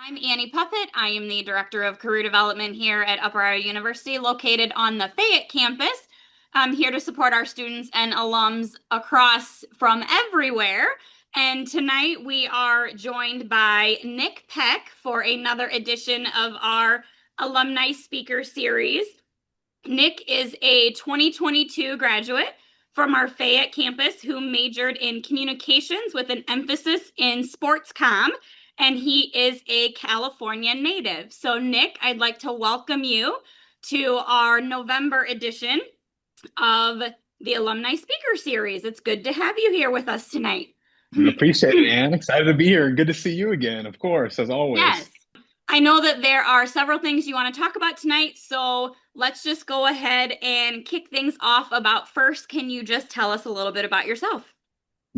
I'm Annie Puffett. I am the Director of Career Development here at Upper Iowa University, located on the Fayette campus. I'm here to support our students and alums across from everywhere. And tonight we are joined by Nick Peck for another edition of our Alumni Speaker Series. Nick is a 2022 graduate from our Fayette campus who majored in communications with an emphasis in sports comm, and he is a California native. So, Nick, I'd like to welcome you to our November edition of the Alumni Speaker Series. It's good to have you here with us tonight. I appreciate it, Ann. Excited to be here. Good to see you again, of course, as Yes. always. I know that there are several things you want to talk about tonight, so let's just go ahead and kick things off. About first, can you just tell us a little bit about yourself?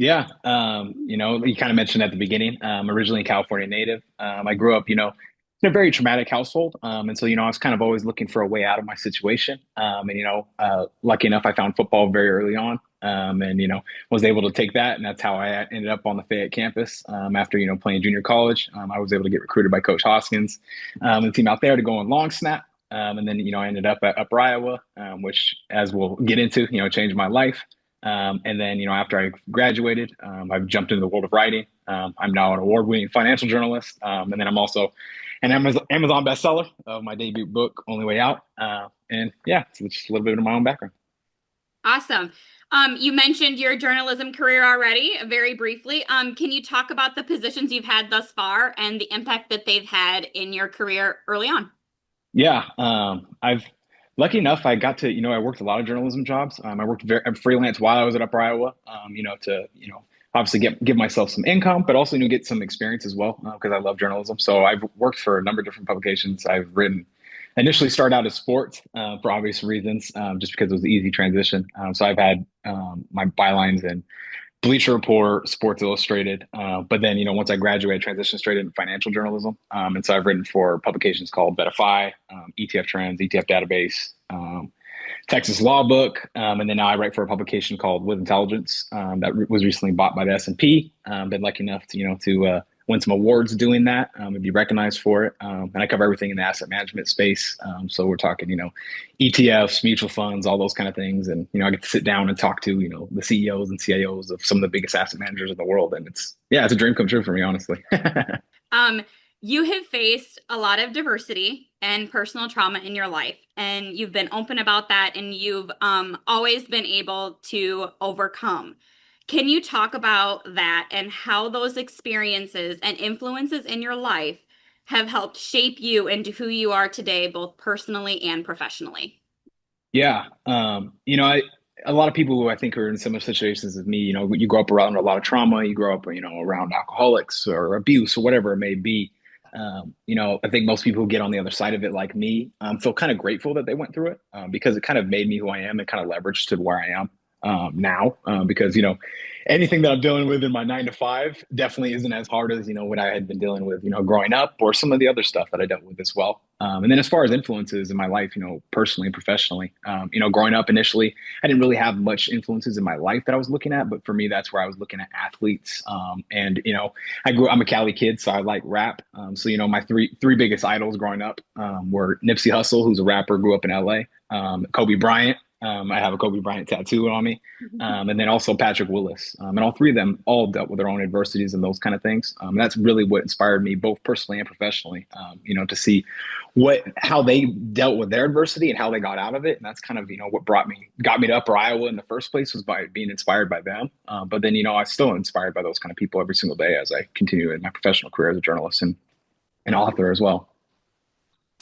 Yeah, you kind of mentioned at the beginning, originally a California native. I grew up, in a very traumatic household. And so, I was kind of always looking for a way out of my situation. Lucky enough, I found football very early on. Was able to take that. And that's how I ended up on the Fayette campus. After, playing junior college, I was able to get recruited by Coach Hoskins, and the team out there to go on long snap. And then, I ended up at Upper Iowa, which, as we'll get into, changed my life. And then, after I graduated, I've jumped into the world of writing. I'm now an award-winning financial journalist. And then I'm also an Amazon bestseller of my debut book, Only Way Out. And yeah, so just a little bit of my own background. Awesome. You mentioned your journalism career already, very briefly. Can you talk about the positions you've had thus far and the impact that they've had in your career early on? Yeah, I've lucky enough I got to I worked a lot of journalism jobs. I worked freelance while I was at Upper Iowa. To obviously give myself some income, but also get some experience as well because I love journalism. So I've worked for a number of different publications. I've written initially started out as sports for obvious reasons, just because it was an easy transition. So I've had my bylines in Bleacher Report, Sports Illustrated. But then, once I graduated, I transitioned straight into financial journalism. And so I've written for publications called BetaFi, ETF Trends, ETF Database, Texas Law Book, and then now I write for a publication called With Intelligence that was recently bought by the S&P. Been lucky enough to win some awards doing that and be recognized for it. And I cover everything in the asset management space. So we're talking ETFs, mutual funds, all those kind of things, and I get to sit down and talk to the CEOs and CIOs of some of the biggest asset managers in the world, and it's a dream come true for me, honestly. Um, you have faced a lot of diversity and personal trauma in your life, and you've been open about that, and you've always been able to overcome. Can you talk about that and how those experiences and influences in your life have helped shape you into who you are today, both personally and professionally? Yeah. A lot of people who I think are in similar situations as me, you grow up around a lot of trauma, you grow up, around alcoholics or abuse or whatever it may be. I think most people who get on the other side of it, like me, feel kind of grateful that they went through it because it kind of made me who I am and kind of leveraged to where I am now. Because, anything that I'm dealing with in my 9 to 5 definitely isn't as hard as, what I had been dealing with, growing up or some of the other stuff that I dealt with as well. And then as far as influences in my life, personally and professionally, growing up initially, I didn't really have much influences in my life that I was looking at. But for me, that's where I was looking at athletes. I'm a Cali kid, so I like rap. My three biggest idols growing up were Nipsey Hussle, who's a rapper, grew up in LA, Kobe Bryant. I have a Kobe Bryant tattoo on me. And then also Patrick Willis. And all three of them all dealt with their own adversities and those kind of things. That's really what inspired me, both personally and professionally, to see how they dealt with their adversity and how they got out of it. And that's kind of, what got me to Upper Iowa in the first place, was by being inspired by them. But then, I still inspired by those kind of people every single day as I continue in my professional career as a journalist and an author as well.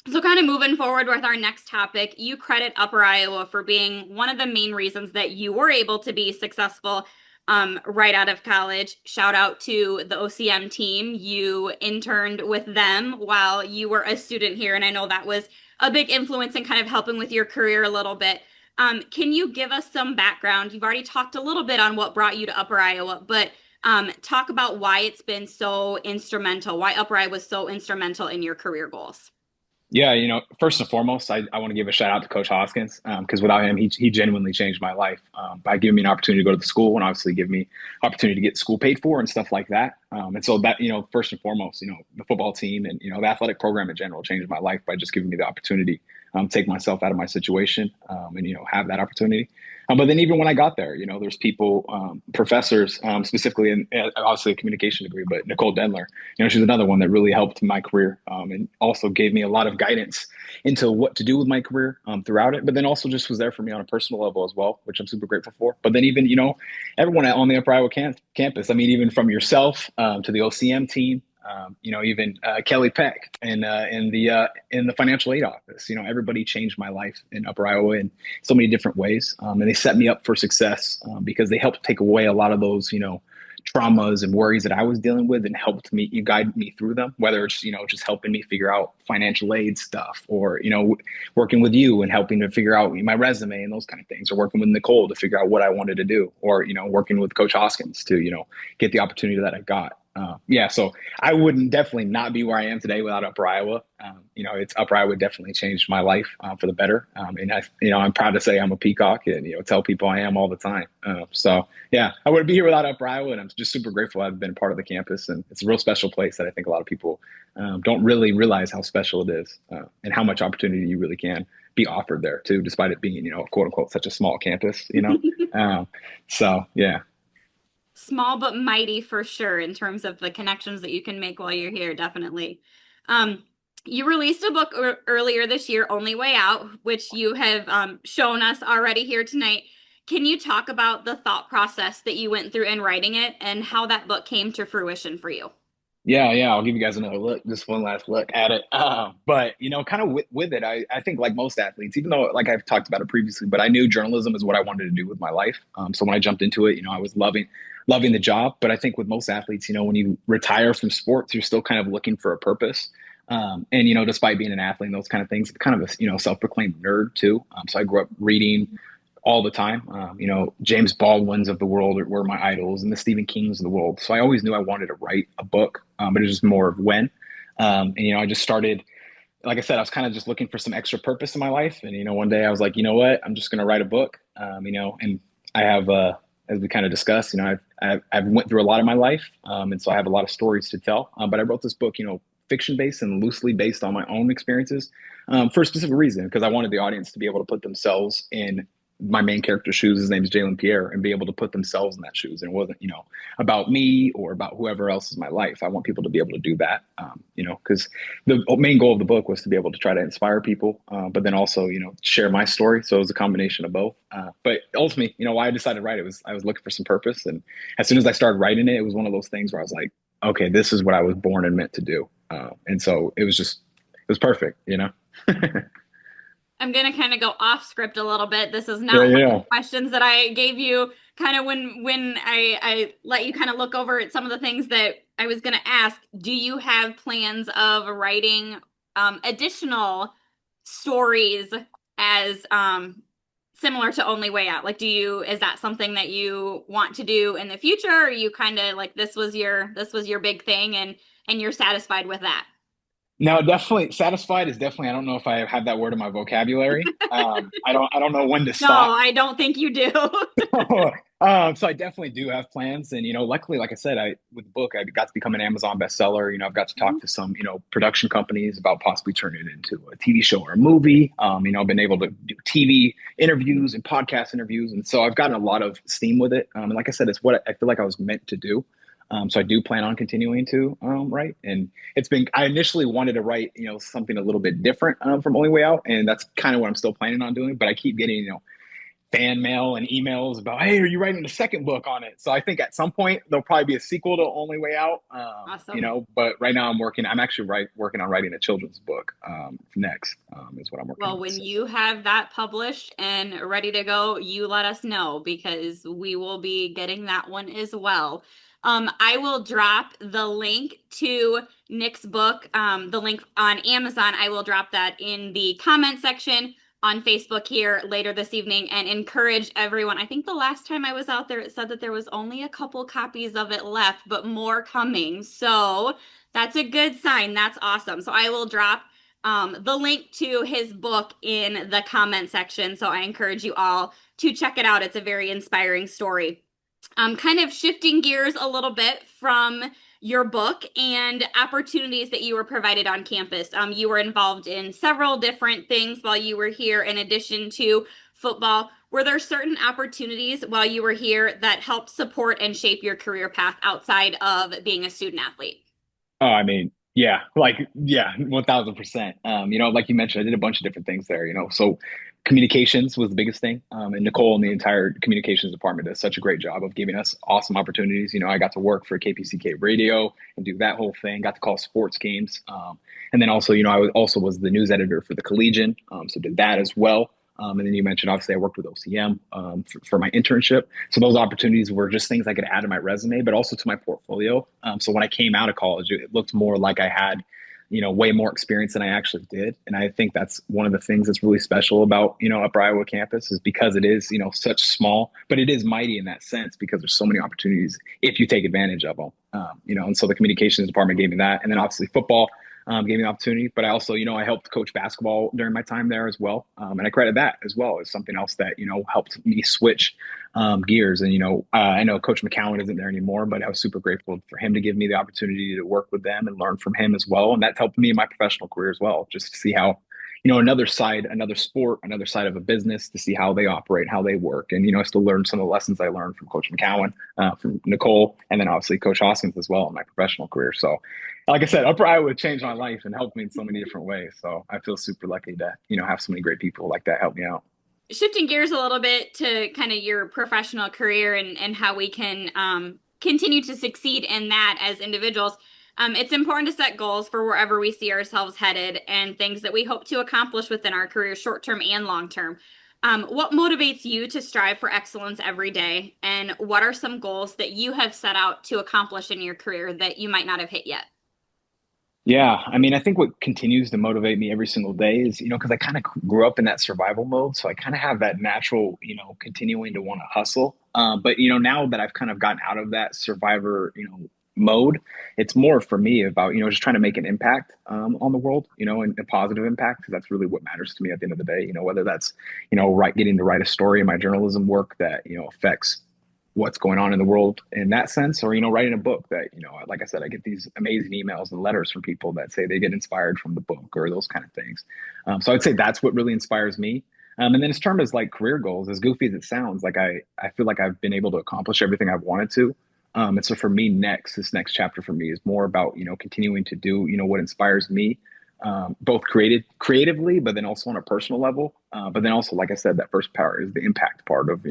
So, kind of moving forward with our next topic, you credit Upper Iowa for being one of the main reasons that you were able to be successful right out of college. Shout out to the OCM team. You interned with them while you were a student here, and I know that was a big influence in kind of helping with your career a little bit. Can you give us some background? You've already talked a little bit on what brought you to Upper Iowa, but talk about why it's been so instrumental, why Upper Iowa was so instrumental in your career goals. Yeah, first and foremost, I want to give a shout out to Coach Hoskins because without him, he genuinely changed my life by giving me an opportunity to go to the school and obviously give me opportunity to get school paid for and stuff like that. And so that, first and foremost, the football team and, the athletic program in general changed my life by just giving me the opportunity take myself out of my situation and, have that opportunity. But then even when I got there, there's people, professors, specifically in obviously a communication degree, but Nicole Denler, she's another one that really helped my career and also gave me a lot of guidance into what to do with my career throughout it. But then also just was there for me on a personal level as well, which I'm super grateful for. But then even, everyone on the Upper Iowa campus, I mean, even from yourself to the OCM team, even Kelly Peck and in the financial aid office. Everybody changed my life in Upper Iowa in so many different ways, and they set me up for success because they helped take away a lot of those, traumas and worries that I was dealing with and helped me, you guide me through them, whether it's, just helping me figure out financial aid stuff or, working with you and helping to figure out my resume and those kind of things, or working with Nicole to figure out what I wanted to do, or, working with Coach Hoskins to, get the opportunity that I got. Yeah, so I wouldn't definitely not be where I am today without Upper Iowa. It's Upper Iowa definitely changed my life for the better. And I'm proud to say I'm a Peacock and, tell people I am all the time. So yeah, I wouldn't be here without Upper Iowa, and I'm just super grateful I've been part of the campus. And it's a real special place that I think a lot of people don't really realize how special it is and how much opportunity you really can be offered there too, despite it being, quote unquote, such a small campus. Um, so yeah. Small but mighty for sure in terms of the connections that you can make while you're here, definitely. Um, you released a book earlier this year, Only Way Out, which you have shown us already here tonight. Can you talk about the thought process that you went through in writing it and how that book came to fruition for you? Yeah. I'll give you guys another look, just one last look at it. But kind of with it, I think like most athletes, even though like I've talked about it previously, but I knew journalism is what I wanted to do with my life. So when I jumped into it, I was loving the job. But I think with most athletes, when you retire from sports, you're still kind of looking for a purpose. And despite being an athlete and those kind of things, I'm kind of a self-proclaimed nerd too. So I grew up reading all the time. James Baldwin's of the world were my idols, and the Stephen King's of the world. So I always knew I wanted to write a book, but it was just more of when. And I just started. Like I said, I was kind of just looking for some extra purpose in my life, and one day I was like, you know what, I'm just going to write a book. And I have, as we kind of discussed, I've went through a lot of my life, and so I have a lot of stories to tell. But I wrote this book, fiction based and loosely based on my own experiences, for a specific reason, because I wanted the audience to be able to put themselves in my main character's shoes. His name is Jalen Pierre, and be able to put themselves in that shoes. And it wasn't, about me or about whoever else is my life. I want people to be able to do that, because the main goal of the book was to be able to try to inspire people, but then also, share my story. So it was a combination of both. But ultimately, why I decided to write it was I was looking for some purpose. And as soon as I started writing it, it was one of those things where I was like, okay, this is what I was born and meant to do. And so it was perfect. I'm gonna kind of go off script a little bit. This is Yeah, not one of yeah. the questions that I gave you kind of when I let you kind of look over at some of the things that I was gonna ask. Do you have plans of writing additional stories as similar to Only Way Out? Like, is that something that you want to do in the future? Or are you kind of like this was your big thing and you're satisfied with that? No, definitely satisfied is definitely. I don't know if I have that word in my vocabulary. I don't know when to No, stop. I don't think you do. So I definitely do have plans, and luckily, like I said, I with the book, I got to become an Amazon bestseller. I've got to talk to some production companies about possibly turning it into a TV show or a movie. I've been able to do TV interviews and podcast interviews, and so I've gotten a lot of steam with it. And like I said, it's what I feel like I was meant to do. So I do plan on continuing to write, and I initially wanted to write something a little bit different from Only Way Out, and that's kind of what I'm still planning on doing. But I keep getting fan mail and emails about, hey, are you writing a second book on it? So I think at some point there'll probably be a sequel to Only Way Out. Awesome. But right now I'm actually working on writing a children's book next, is what I'm working Well, on. when So. you have that published and ready to go, you let us know because we will be getting that one as well. I will drop the link to Nick's book, the link on Amazon. I will drop that in the comment section on Facebook here later this evening and encourage everyone. I think the last time I was out there, it said that there was only a couple copies of it left, but more coming. So that's a good sign. That's awesome. So I will drop the link to his book in the comment section. So I encourage you all to check it out. It's a very inspiring story. Kind of shifting gears a little bit from your book and opportunities that you were provided on campus. You were involved in several different things while you were here, in addition to football. Were there certain opportunities while you were here that helped support and shape your career path outside of being a student athlete? Oh, I mean, yeah, yeah, 1000%. Like you mentioned, I did a bunch of different things there, so communications was the biggest thing. And Nicole and the entire communications department does such a great job of giving us awesome opportunities. I got to work for KPCK radio and do that whole thing, got to call sports games. And then also, I was the news editor for the Collegian. So did that as well. And then you mentioned, obviously, I worked with OCM for my internship. So those opportunities were just things I could add to my resume, but also to my portfolio. So when I came out of college, it looked more like I had, way more experience than I actually did. And I think that's one of the things that's really special about, Upper Iowa campus is because it is, such small, but it is mighty in that sense because there's so many opportunities if you take advantage of them. And so the communications department gave me that. And then obviously football gave me the opportunity. But I also, I helped coach basketball during my time there as well. And I credit that as well as something else that, helped me switch gears. And, I know Coach McCowan isn't there anymore, but I was super grateful for him to give me the opportunity to work with them and learn from him as well. And that helped me in my professional career as well, just to see how, another side, another sport, another side of a business to see how they operate, how they work. And, I still learn some of the lessons I learned from Coach McCowan, from Nicole, and then obviously Coach Hoskins as well in my professional career. So, like I said, Upper Iowa changed my life and helped me in so many different ways. So I feel super lucky to, have so many great people like that help me out. Shifting gears a little bit to kind of your professional career and how we can continue to succeed in that as individuals. It's important to set goals for wherever we see ourselves headed and things that we hope to accomplish within our career, short term and long term. What motivates you to strive for excellence every day? And what are some goals that you have set out to accomplish in your career that you might not have hit yet? Yeah, I mean, I think what continues to motivate me every single day is, because I kind of grew up in that survival mode. So I kind of have that natural, continuing to want to hustle. But, now that I've kind of gotten out of that survivor, mode, it's more for me about, just trying to make an impact on the world, and a positive impact, because that's really what matters to me at the end of the day, whether that's, getting to write a story in my journalism work that, affects what's going on in the world in that sense, or writing a book that, like I said, I get these amazing emails and letters from people that say they get inspired from the book or those kind of things. So I'd say that's what really inspires me. And then as term as like career goals, as goofy as it sounds, like I feel like I've been able to accomplish everything I've wanted to. And so for me, this next chapter for me is more about, continuing to do, what inspires me, both creatively, but then also on a personal level. But then also, like I said, that first part is the impact part of,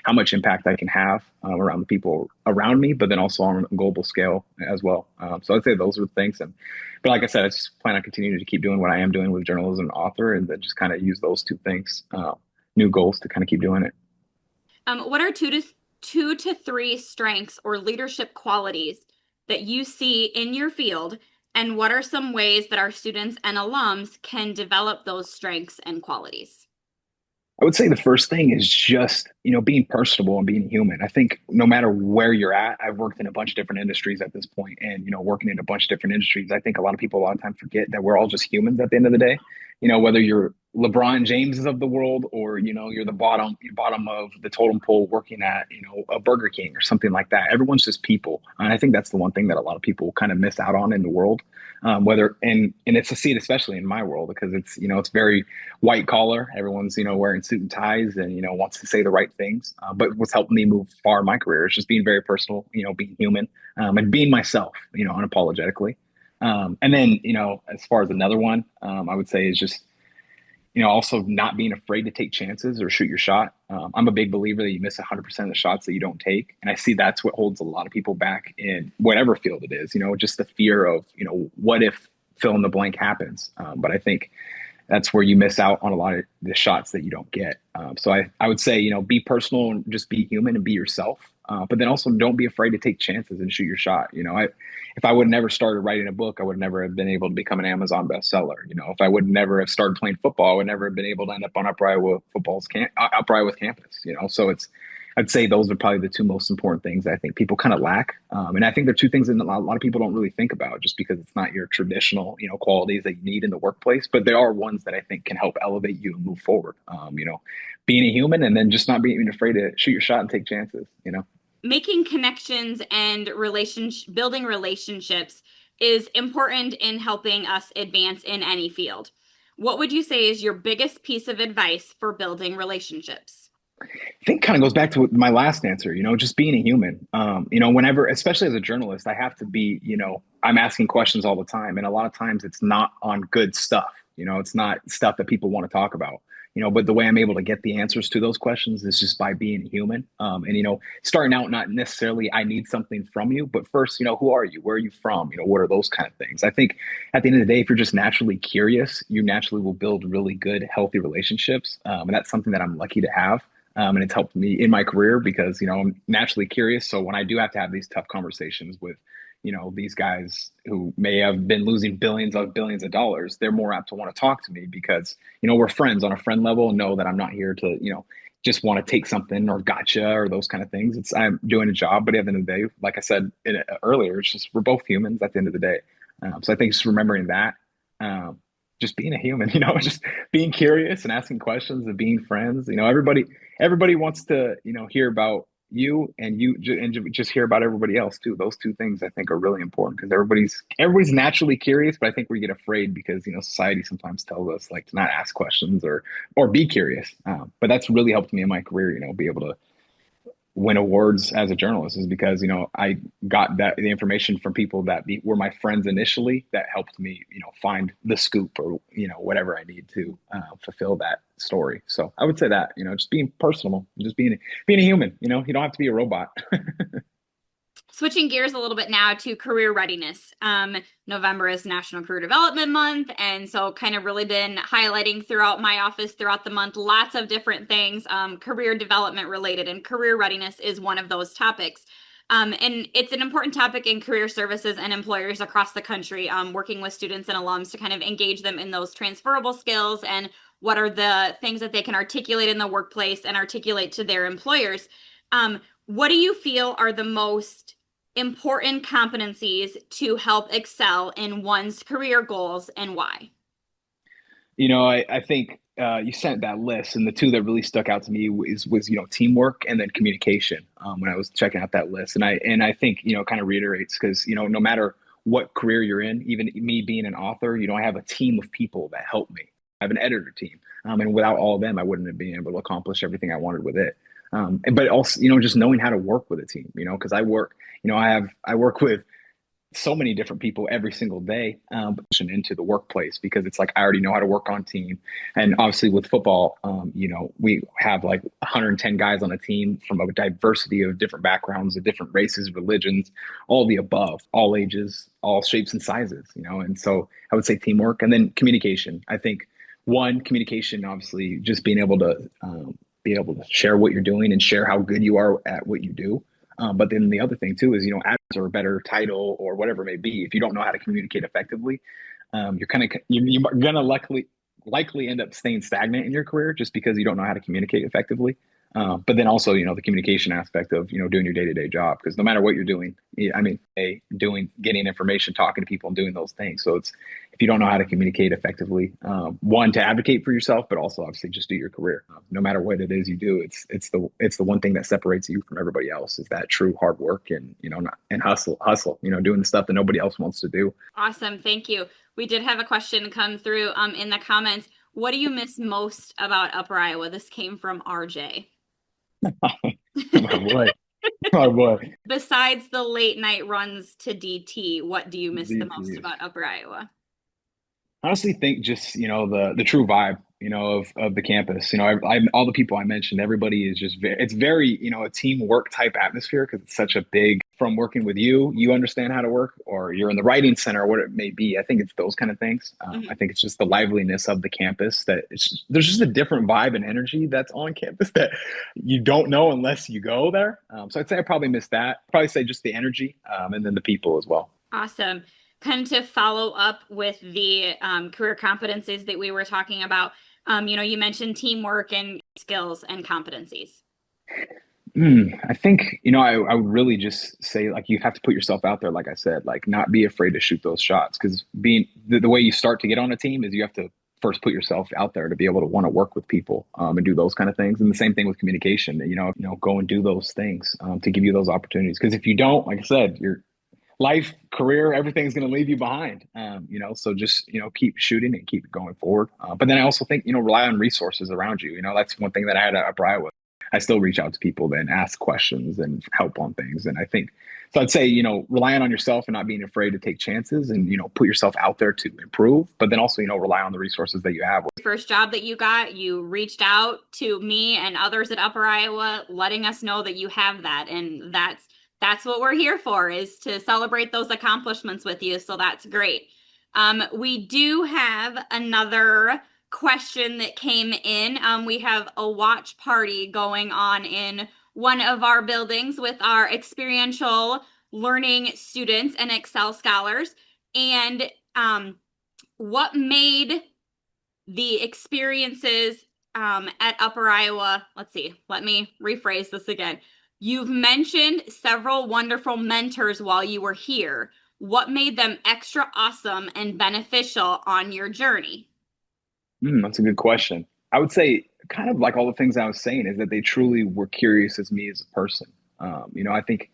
how much impact I can have around the people around me, but then also on a global scale as well. So I'd say those are the things. But like I said, I just plan on continuing to keep doing what I am doing with journalism and author, and then just kind of use those two things, new goals to kind of keep doing it. What are two to three strengths or leadership qualities that you see in your field, and what are some ways that our students and alums can develop those strengths and qualities? I would say the first thing is just, being personable and being human. I think no matter where you're at, I've worked in a bunch of different industries at this point, and, working in a bunch of different industries, I think a lot of people a lot of times forget that we're all just humans at the end of the day. Whether you're LeBron Jameses of the world or, you're the bottom of the totem pole working at, a Burger King or something like that. Everyone's just people. And I think that's the one thing that a lot of people kind of miss out on in the world. And it's a see it especially in my world because it's very white collar. Everyone's, wearing suit and ties and, wants to say the right things. But what's helped me move far in my career is just being very personal, being human, and being myself, unapologetically. And then, as far as another one, I would say is just, also not being afraid to take chances or shoot your shot. I'm a big believer that you miss 100% of the shots that you don't take. And I see that's what holds a lot of people back in whatever field it is, just the fear of, what if fill in the blank happens. But I think that's where you miss out on a lot of the shots that you don't get. So I would say, be personal and just be human and be yourself. But then also don't be afraid to take chances and shoot your shot. If I would never started writing a book, I would never have been able to become an Amazon bestseller. If I would never have started playing football, I would never have been able to end up on Upper Iowa Upper Iowa campus. So I'd say those are probably the two most important things I think people kind of lack. And I think they're two things that a lot of people don't really think about just because it's not your traditional, qualities that you need in the workplace, but there are ones that I think can help elevate you and move forward. Being a human and then just not being afraid to shoot your shot and take chances. Making connections and building relationships is important in helping us advance in any field. What would you say is your biggest piece of advice for building relationships? I think kind of goes back to my last answer, just being a human. Whenever, especially as a journalist, I have to be, I'm asking questions all the time. And a lot of times it's not on good stuff. It's not stuff that people want to talk about. But the way I'm able to get the answers to those questions is just by being a human. And starting out, not necessarily I need something from you, but first, who are you? Where are you from? What are those kind of things? I think at the end of the day, if you're just naturally curious, you naturally will build really good, healthy relationships. And that's something that I'm lucky to have. And it's helped me in my career because I'm naturally curious. So when I do have to have these tough conversations with these guys who may have been losing billions of dollars, they're more apt to want to talk to me because we're friends on a friend level and know that I'm not here to just want to take something or gotcha or those kind of things. It's I'm doing a job, but at the end of the day, like I said earlier, it's just we're both humans at the end of the day. So I think just remembering that. Um, just being a human, just being curious and asking questions and being friends. Everybody wants to, hear about you and just hear about everybody else too. Those two things I think are really important because everybody's naturally curious, but I think we get afraid because society sometimes tells us like to not ask questions or be curious. But that's really helped me in my career. Be able to win awards as a journalist is because I got the information from people that were my friends initially that helped me find the scoop or whatever I need to fulfill that story. So I would say that just being personable, just being a human. You don't have to be a robot. Switching gears a little bit now to career readiness. November is National Career Development Month, and so kind of really been highlighting throughout my office throughout the month lots of different things, career development related, and career readiness is one of those topics. And it's an important topic in career services and employers across the country, working with students and alums to kind of engage them in those transferable skills and what are the things that they can articulate in the workplace and articulate to their employers. What do you feel are the most important competencies to help excel in one's career goals and why? I think you sent that list, and the two that really stuck out to me was teamwork and then communication. When I was checking out that list, and I think kind of reiterates because no matter what career you're in, even me being an author, I have a team of people that help me. I have an editor team, and without all of them, I wouldn't have been able to accomplish everything I wanted with it. But also, just knowing how to work with a team, because I work with so many different people every single day into the workplace because it's like I already know how to work on team. And obviously with football, we have like 110 guys on a team from a diversity of different backgrounds, of different races, religions, all the above, all ages, all shapes and sizes, and so I would say teamwork and then communication. I think one, communication, obviously just being able to be able to share what you're doing and share how good you are at what you do. But then the other thing too is, ads or a better title or whatever it may be. If you don't know how to communicate effectively, you're gonna likely end up staying stagnant in your career just because you don't know how to communicate effectively. But then also, the communication aspect of, doing your day-to-day job, because no matter what you're doing, getting information, talking to people and doing those things. So if you don't know how to communicate effectively, one, to advocate for yourself, but also obviously just do your career. No matter what it is you do, it's the one thing that separates you from everybody else is that true hard work and, and hustle, doing the stuff that nobody else wants to do. Awesome. Thank you. We did have a question come through in the comments. What do you miss most about Upper Iowa? This came from RJ. My boy. My boy. Besides the late night runs to DT, what do you miss the most DTs. about Upper Iowa? Honestly think just the true vibe of the campus. All the people I mentioned, everybody is just it's very a teamwork type atmosphere because it's such a big from working with you understand how to work or you're in the writing center or what it may be. I think it's those kind of things. I think it's just the liveliness of the campus that there's just a different vibe and energy that's on campus that you don't know unless you go there. So I'd say I probably miss that. Probably say just the energy and then the people as well. Awesome. Kind of to follow up with the career competencies that we were talking about, you mentioned teamwork and skills and competencies. I think, I would really just say like you have to put yourself out there, like I said, like not be afraid to shoot those shots. Because being the way you start to get on a team is you have to first put yourself out there to be able to want to work with people and do those kind of things. And the same thing with communication, go and do those things to give you those opportunities. Because if you don't, like I said, your life, career, everything's going to leave you behind. So just, keep shooting and keep going forward. But then I also think, rely on resources around you. That's one thing that I had at Iowa. I still reach out to people and ask questions and help on things. And I think, so I'd say, relying on yourself and not being afraid to take chances and, put yourself out there to improve, but then also, rely on the resources that you have. First job that you got, you reached out to me and others at Upper Iowa, letting us know that you have that. And that's what we're here for, is to celebrate those accomplishments with you. So that's great. We do have another question that came in. We have a watch party going on in one of our buildings with our experiential learning students and Excel scholars. And what made the experiences at Upper Iowa, let's see, let me rephrase this again. You've mentioned several wonderful mentors while you were here. What made them extra awesome and beneficial on your journey? That's a good question. I would say, kind of like all the things I was saying, is that they truly were curious as me as a person. I think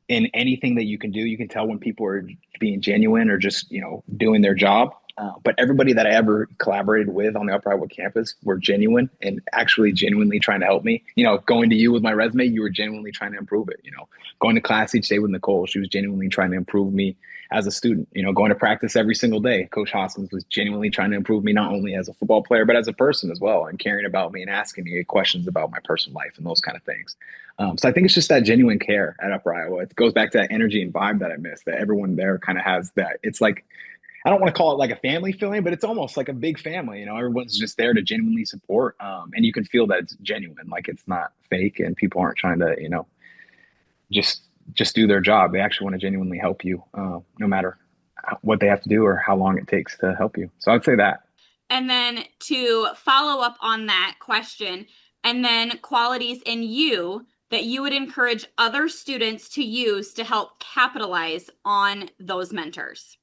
in anything that you can do, you can tell when people are being genuine or just, doing their job. But everybody that I ever collaborated with on the Upper Iowa campus were genuine and actually genuinely trying to help me. Going to you with my resume, you were genuinely trying to improve it. Going to class each day with Nicole, she was genuinely trying to improve me as a student. Going to practice every single day. Coach Hoskins was genuinely trying to improve me not only as a football player, but as a person as well, and caring about me and asking me questions about my personal life and those kind of things. So I think it's just that genuine care at Upper Iowa. It goes back to that energy and vibe that I miss, that everyone there kind of has that. It's like, I don't want to call it like a family feeling, but it's almost like a big family. Everyone's just there to genuinely support. And you can feel that it's genuine, like it's not fake and people aren't trying to, just, just do their job. They actually want to genuinely help you, no matter what they have to do or how long it takes to help you. So I'd say that. And then to follow up on that question, and then qualities in you that you would encourage other students to use to help capitalize on those mentors.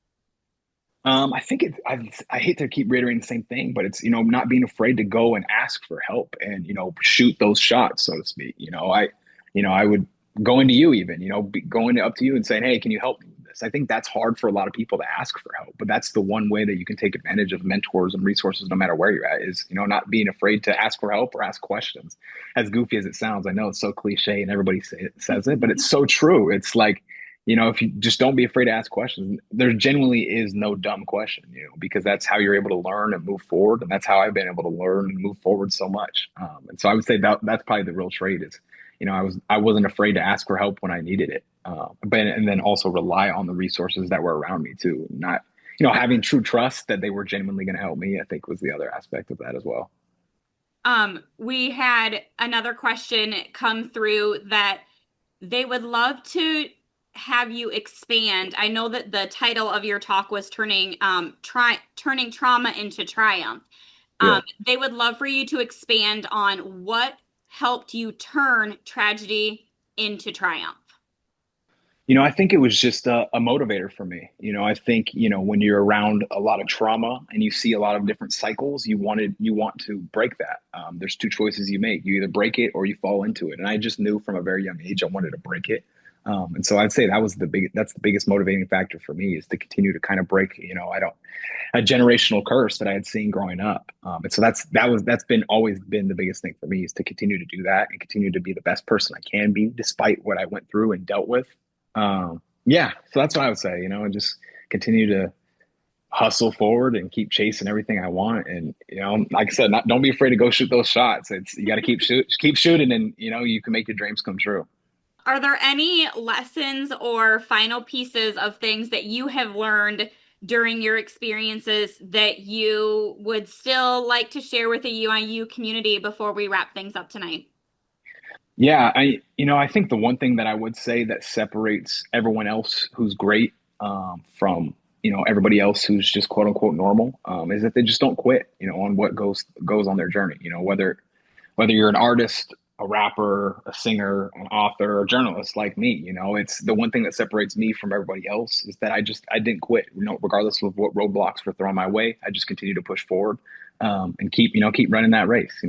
I think I hate to keep reiterating the same thing, but it's, not being afraid to go and ask for help and, shoot those shots, so to speak. I would go into you even, going up to you and saying, hey, can you help me with this? I think that's hard for a lot of people to ask for help, but that's the one way that you can take advantage of mentors and resources, no matter where you're at, is, not being afraid to ask for help or ask questions. As goofy as it sounds, I know it's so cliche and everybody says it, but it's so true. It's like, if you just don't be afraid to ask questions, there genuinely is no dumb question, because that's how you're able to learn and move forward. And that's how I've been able to learn and move forward so much. And so I would say that's probably the real trade is, I wasn't afraid to ask for help when I needed it. And then also rely on the resources that were around me too. Not, having true trust that they were genuinely going to help me, I think was the other aspect of that as well. We had another question come through that they would love to have you expand. I know that the title of your talk was turning trauma into triumph. Yeah. They would love for you to expand on what helped you turn tragedy into triumph. I think it was just a motivator for me. I think, when you're around a lot of trauma and you see a lot of different cycles, you want to break that. There's two choices you make. You either break it or you fall into it. And I just knew from a very young age I wanted to break it. And so I'd say that's the biggest motivating factor for me, is to continue to kind of break, a generational curse that I had seen growing up. And so that's always been the biggest thing for me, is to continue to do that and continue to be the best person I can be, despite what I went through and dealt with. Yeah, so that's what I would say, and just continue to hustle forward and keep chasing everything I want. And, like I said, don't be afraid to go shoot those shots. You got to keep shooting, and, you can make your dreams come true. Are there any lessons or final pieces of things that you have learned during your experiences that you would still like to share with the UIU community before we wrap things up tonight? Yeah, I think the one thing that I would say that separates everyone else who's great from, everybody else who's just quote unquote normal, is that they just don't quit, on what goes on their journey. Whether you're an artist a rapper, a singer, an author, a journalist like me. It's the one thing that separates me from everybody else is that I didn't quit. Regardless of what roadblocks were thrown my way, I just continue to push forward, and keep running that race.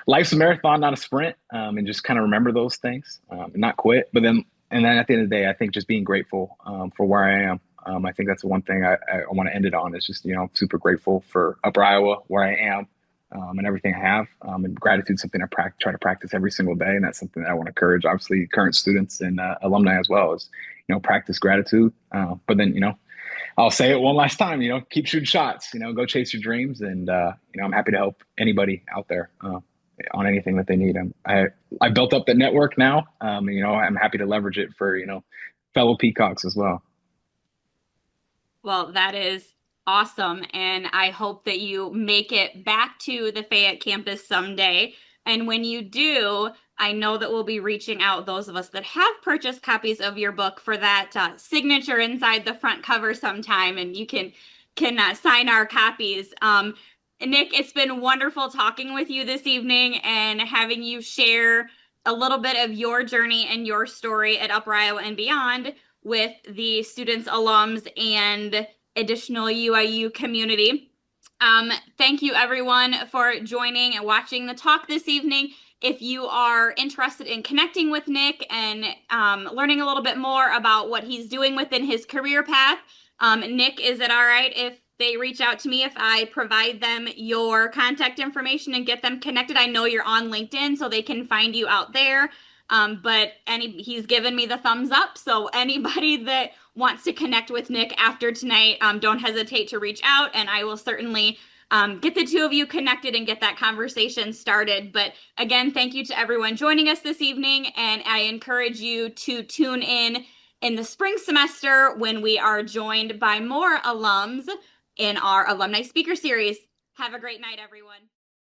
Life's a marathon, not a sprint, and just kind of remember those things, and not quit. And then at the end of the day, I think just being grateful, for where I am. I think that's the one thing I want to end it on is just, super grateful for Upper Iowa, where I am, and everything I have. And gratitude is something try to practice every single day. And that's something that I want to encourage, obviously, current students and alumni as well is, practice gratitude. But then, I'll say it one last time, keep shooting shots, go chase your dreams. And, I'm happy to help anybody out there, on anything that they need. I built up the network now. I'm happy to leverage it for, fellow Peacocks as well. Well, that is awesome. And I hope that you make it back to the Fayette campus someday. And when you do, I know that we'll be reaching out, those of us that have purchased copies of your book, for that signature inside the front cover sometime, and you can sign our copies. Nick, it's been wonderful talking with you this evening and having you share a little bit of your journey and your story at Upper Iowa and beyond with the students, alums, and additional UIU community. Thank you, everyone, for joining and watching the talk this evening. If you are interested in connecting with Nick and learning a little bit more about what he's doing within his career path, Nick, is it all right if they reach out to me if I provide them your contact information and get them connected? I know you're on LinkedIn, so they can find you out there. But he's given me the thumbs up. So anybody that wants to connect with Nick after tonight, don't hesitate to reach out, and I will certainly get the two of you connected and get that conversation started. But again, thank you to everyone joining us this evening, and I encourage you to tune in the spring semester when we are joined by more alums in our alumni speaker series. Have a great night, everyone.